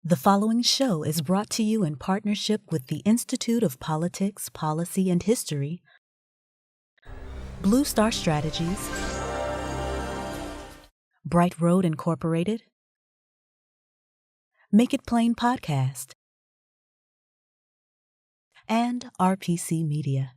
The following show is brought to you in partnership with the Institute of Politics, Policy, and History, Blue Star Strategies, Bright Road Incorporated, Make It Plain Podcast, and RPC Media.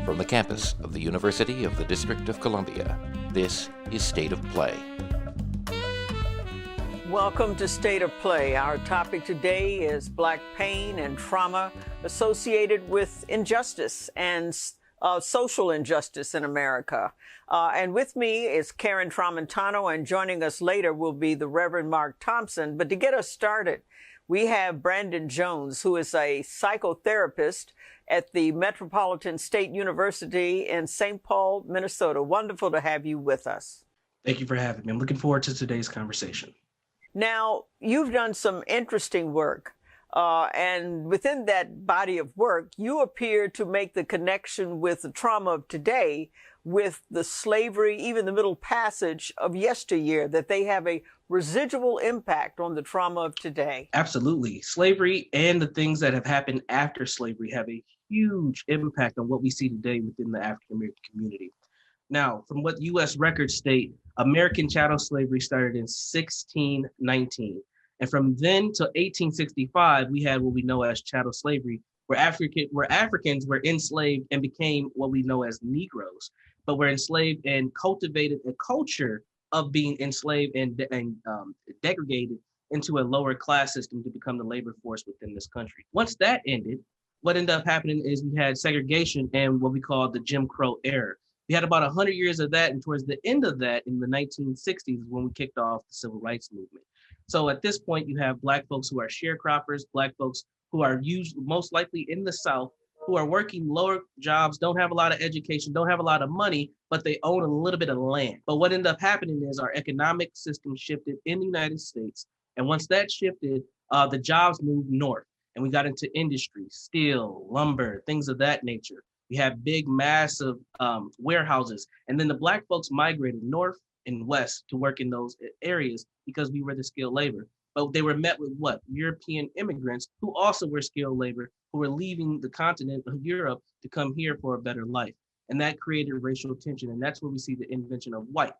From the campus of the University of the District of Columbia, this is State of Play. Welcome to State of Play. Our topic today is Black pain and trauma associated with injustice and social injustice in America. And with me is Karen Tramontano, and joining us later will be the Reverend Mark Thompson. But to get us started, we have Brandon Jones, who is a psychotherapist at the Metropolitan State University in St. Paul, Minnesota. Wonderful to have you with us. Thank you for having me. I'm looking forward to today's conversation. Now, you've done some interesting work, and within that body of work, you appear to make the connection with the trauma of today with the slavery, even the Middle Passage of yesteryear, that they have a residual impact on the trauma of today. Absolutely. Slavery and the things that have happened after slavery have a huge impact on what we see today within the African American community. Now, from what U.S. records state, American chattel slavery started in 1619. And from then to 1865, we had what we know as chattel slavery, where Africans were enslaved and became what we know as Negroes, but were enslaved and cultivated a culture of being enslaved and degraded into a lower class system to become the labor force within this country. Once that ended, what ended up happening is we had segregation and what we call the Jim Crow era. We had about 100 years of that, and towards the end of that, in the 1960s, is when we kicked off the civil rights movement. So at this point, you have Black folks who are sharecroppers, Black folks who are most likely in the South, who are working lower jobs, don't have a lot of education, don't have a lot of money, but they own a little bit of land. But what ended up happening is our economic system shifted in the United States. And once that shifted, the jobs moved north, and we got into industry, steel, lumber, things of that nature. We had big, massive warehouses. And then the Black folks migrated north and west to work in those areas because we were the skilled labor. But they were met with what? European immigrants who also were skilled labor, who were leaving the continent of Europe to come here for a better life. And that created racial tension. And that's where we see the invention of white.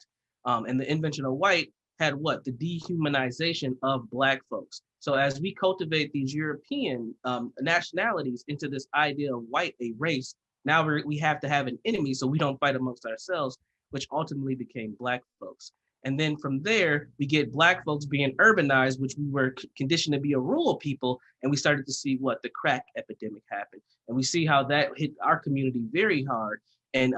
And the invention of white had what? The dehumanization of Black folks. So as we cultivate these European nationalities into this idea of white, a race, now we have to have an enemy so we don't fight amongst ourselves, which ultimately became Black folks. And then from there, we get Black folks being urbanized, which we were conditioned to be a rural people. And we started to see what the crack epidemic happened. And we see how that hit our community very hard and,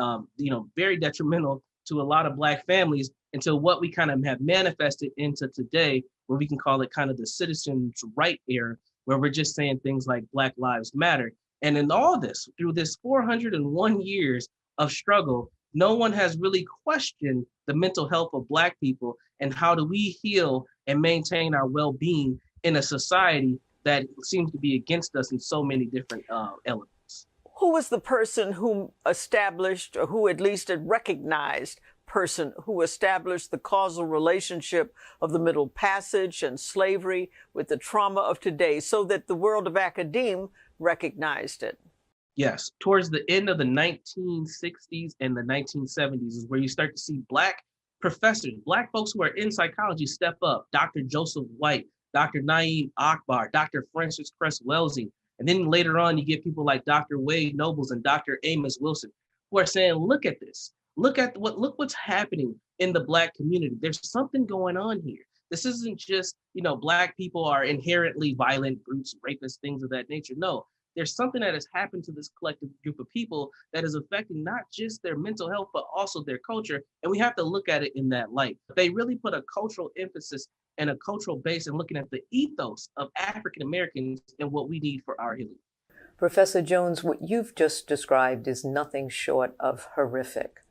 very detrimental to a lot of Black families until what we kind of have manifested into today, where we can call it kind of the citizens' right era, where we're just saying things like Black Lives Matter. And in all this, through this 401 years of struggle, no one has really questioned the mental health of Black people and how do we heal and maintain our well-being in a society that seems to be against us in so many different elements. Who was the person who established, or who at least a recognized person who established the causal relationship of the Middle Passage and slavery with the trauma of today so that the world of academia recognized it? Yes, towards the end of the 1960s and the 1970s is where you start to see Black professors, Black folks who are in psychology step up. Dr. Joseph White, Dr. Naeem Akbar, Dr. Francis Cress Welsing. And then later on, you get people like Dr. Wade Nobles and Dr. Amos Wilson, who are saying, look at this. Look what's happening in the Black community. There's something going on here. This isn't just, Black people are inherently violent, brutes, rapists, things of that nature. No, there's something that has happened to this collective group of people that is affecting not just their mental health, but also their culture. And we have to look at it in that light. They really put a cultural emphasis and a cultural base in looking at the ethos of African Americans and what we need for our healing. Professor Jones, what you've just described is nothing short of horrific.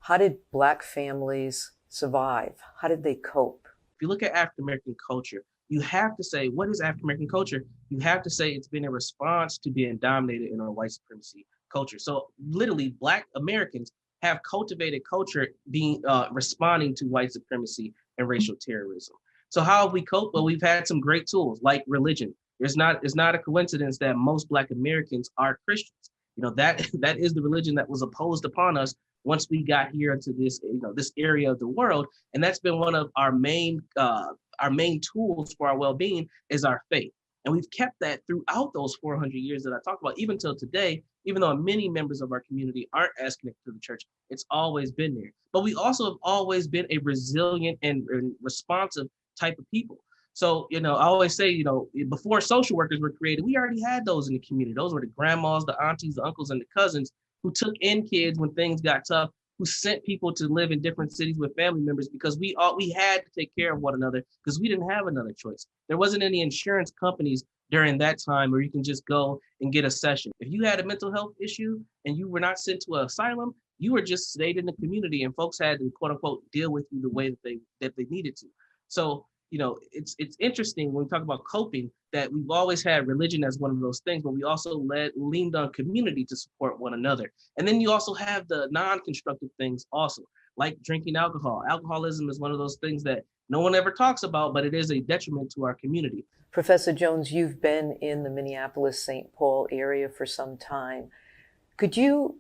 How did Black families survive? How did they cope? If you look at African American culture, you have to say, what is African American culture? You have to say it's been a response to being dominated in a white supremacy culture. So literally, Black Americans have cultivated culture being responding to white supremacy and racial terrorism. So how have we coped? Well, we've had some great tools like religion. It's not a coincidence that most Black Americans are Christians. You know, that is the religion that was imposed upon us once we got here into this, this area of the world. And that's been one of our main tools for our well-being is our faith. And we've kept that throughout those 400 years that I talked about, even till today, even though many members of our community aren't as connected to the church, it's always been there. But we also have always been a resilient and responsive type of people. So, I always say, before social workers were created, we already had those in the community. Those were the grandmas, the aunties, the uncles, and the cousins who took in kids when things got tough, who sent people to live in different cities with family members because we had to take care of one another because we didn't have another choice. There wasn't any insurance companies during that time where you can just go and get a session. If you had a mental health issue and you were not sent to an asylum, you were just stayed in the community and folks had to quote unquote deal with you the way that they needed to. So, it's interesting when we talk about coping that we've always had religion as one of those things, but we also leaned on community to support one another. And then you also have the non-constructive things also, like drinking alcohol. Alcoholism is one of those things that no one ever talks about, but it is a detriment to our community. Professor Jones, you've been in the Minneapolis-St. Paul area for some time. Could you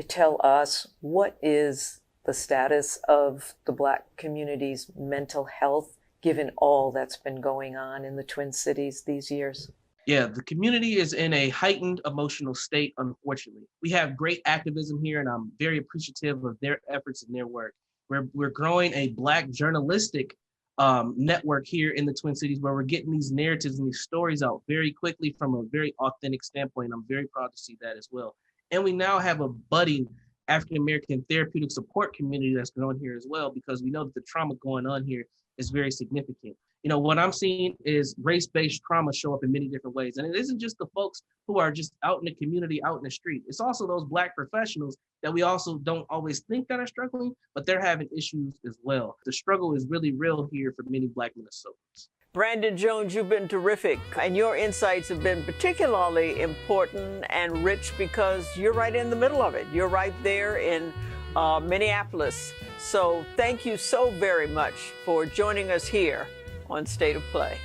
tell us what is the status of the Black community's mental health given all that's been going on in the Twin Cities these years? Yeah, the community is in a heightened emotional state, unfortunately. We have great activism here, and I'm very appreciative of their efforts and their work. We're growing a Black journalistic network here in the Twin Cities where we're getting these narratives and these stories out very quickly from a very authentic standpoint. I'm very proud to see that as well. And we now have a budding African-American therapeutic support community that's growing here as well, because we know that the trauma going on here is very significant. What I'm seeing is race-based trauma show up in many different ways. And it isn't just the folks who are just out in the community, out in the street. It's also those Black professionals that we also don't always think that are struggling, but they're having issues as well. The struggle is really real here for many Black Minnesotans. Brandon Jones, you've been terrific, and your insights have been particularly important and rich because you're right in the middle of it. You're right there in Minneapolis. So thank you so very much for joining us here on State of Play.